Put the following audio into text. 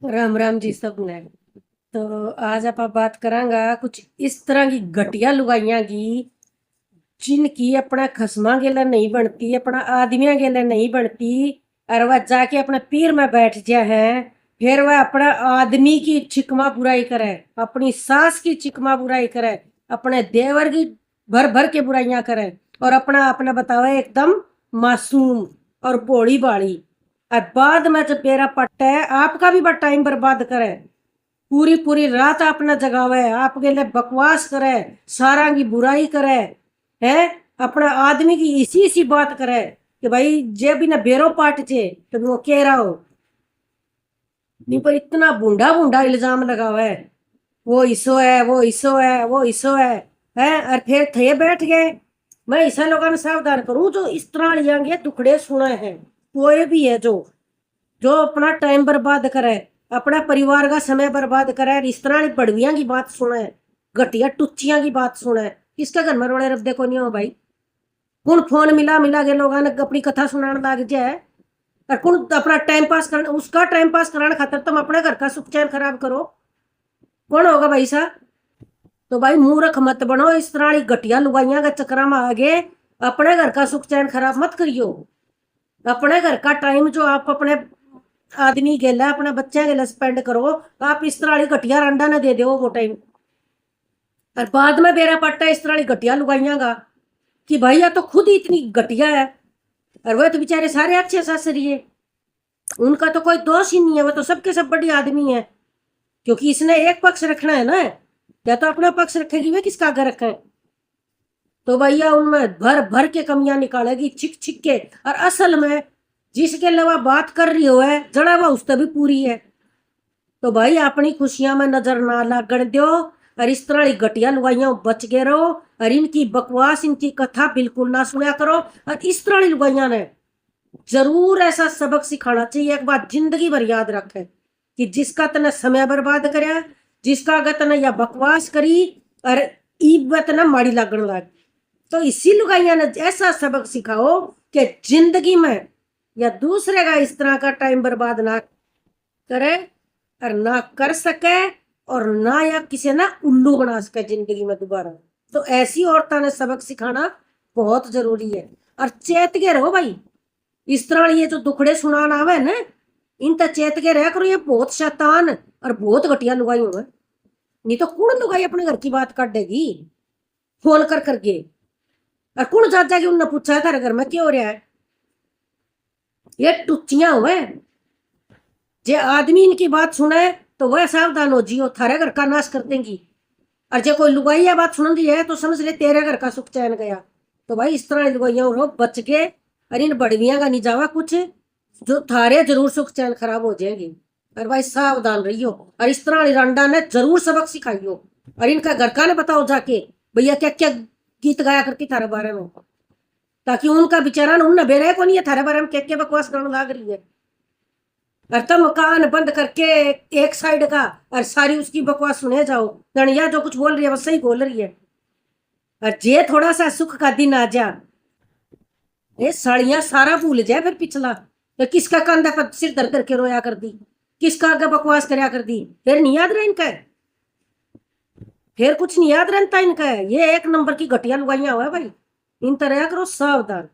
राम राम जी सबने। तो आज आप बात करांगा कुछ इस तरह की घटिया लुगाइयां की जिनकी अपना खसमा गेला नहीं बनती, अपना आदमिया गेला नहीं बनती। और वह जाके अपने पीर में बैठ जा है। फिर वह अपना आदमी की चिकमा बुराई करे, अपनी सास की चिकमा बुराई करे, अपने देवर की भर भर के बुराइयां करे, और अपना अपना बतावे एकदम मासूम और भोली बाड़ी। और बाद में जब बेरा पट्टा है आपका भी बड़ा टाइम बर्बाद करे, पूरी पूरी रात अपना जगावे, आपके लिए बकवास करे, सारा की बुराई करे, है अपना आदमी की इसी इसी बात करे कि भाई जे भी ना बेरो पाट चे तो वो कह रहा हो नहीं, पर इतना बूढ़ा बूढ़ा इल्जाम लगावा है। वो इसो है, वो इसो है, वो इसो है और फिर थे बैठ गए। मैं ऐसा लोगों ने सावधान करूं जो इस तरह लियांगे दुखड़े सुने हैं। कोई भी है जो जो अपना टाइम बर्बाद करे, अपना परिवार का समय बर्बाद करे, इस तरह की बड़वियां की बात सुने, घटिया टुच्चियां की बात सुने। किसके घर में रोड़े रब देखो नहीं हो भाई। कौन फोन मिला मिला के लोगों ने अपनी कथा सुनाने लग जाए, और कौन अपना टाइम पास करना, उसका टाइम पास कराने खातर तुम अपने घर का सुख चैन खराब करो। कौन होगा भाई साहब। तो भाई मूर्ख मत बनो, इस तरह की घटिया लुगाइयां का चक्कर में आगे अपने घर का सुख चैन खराब मत करियो। अपने घर का टाइम जो आप अपने आदमी गेला अपने बच्चे गेला स्पेंड करो, आप इस तरह की घटिया रंडा ना दे दो वो टाइम। और बाद में बेरा पट्टा इस तरह की घटिया लुगाइयां का कि भाई या तो खुद ही इतनी घटिया है, और वह तो बेचारे सारे अच्छे सासरी है, उनका तो कोई दोष ही नहीं है, वो तो सबके सब बड़ी आदमी है। क्योंकि इसने एक पक्ष रखना है ना, या तो अपना पक्ष रखेगी वे किसका आगे रखे। तो भैया उनमें भर भर के कमियां निकालेगी छिक छिक के, और असल में जिसके अलावा बात कर रही हो है जड़ा हुआ उससे भी पूरी है। तो भाई अपनी खुशियां में नजर ना लगन दो, और इस तरह की घटिया लुगाइयां बच गए रहो, और इनकी बकवास इनकी कथा बिल्कुल ना सुना करो। और इस तरह की लुगाइयां ने जरूर ऐसा सबक सिखाना चाहिए, एक बात जिंदगी भर याद रखे कि जिसका तने समय बर्बाद करे, जिसका अगर तने या बकवास करी और ईब तने माड़ी लगन लग, तो इसी लुगाइया ने ऐसा सबक सिखाओ कि जिंदगी में या दूसरे का इस तरह का टाइम बर्बाद ना करे, और ना कर सके, और ना या किसी ना उल्लू बना सके जिंदगी में दोबारा। तो ऐसी औरतों ने सबक सिखाना बहुत जरूरी है। और चेत के रहो भाई, इस तरह ये जो दुखड़े सुनाना आवे ना, इन तक चेत के रह करो, ये बहुत शैतान और बहुत घटिया लुगाई होगा। नहीं तो कौन लुगाई अपने घर की बात काटेगी फोन कर करके, और कौन जा जाके उनने पूछा है तेरे घर में क्या हो रहा है। ये टुच्चियां हुए, जे आदमी इनकी बात सुने तो वह सावधान हो जियो, थारे घर का नाश कर देंगी। और जे कोई लुगाइया बात सुन रही है तो समझ ले तेरे घर का सुख चैन गया। तो भाई इस तरह लुगाइया रहो बच के, और इन बड़वियां का नहीं जावा कुछ, जो थारे जरूर सुख चैन खराब हो जाएगी। और भाई सावधान रहियो, और इस तरह रंडा ने जरूर सबक सिखाइयो, और इनका घर का ने बताओ जाके भैया क्या क्या गीत गाया करती थारे बारे में, ताकि उनका बेचारा उन बेरे को नहीं है थारे बारे में क्या क्या बकवास करने लग रही है। और तुम कान बंद करके एक साइड का और सारी उसकी बकवास सुने जाओ, गणिया जो कुछ बोल रही है बस सही बोल रही है। और जे थोड़ा सा सुख का दिन आ जा, ये साड़ियां सारा भूल जाए फिर पिछला, तो किसका कंधा पर सिर दर करके रोया कर दी, किसका आगे बकवास करया कर दी, फिर नहीं याद रहा इनका है। फिर कुछ नहीं याद रहता इनका है। ये एक नंबर की घटिया लुगाइयां हुआ है भाई, इन तरह करो सावधान।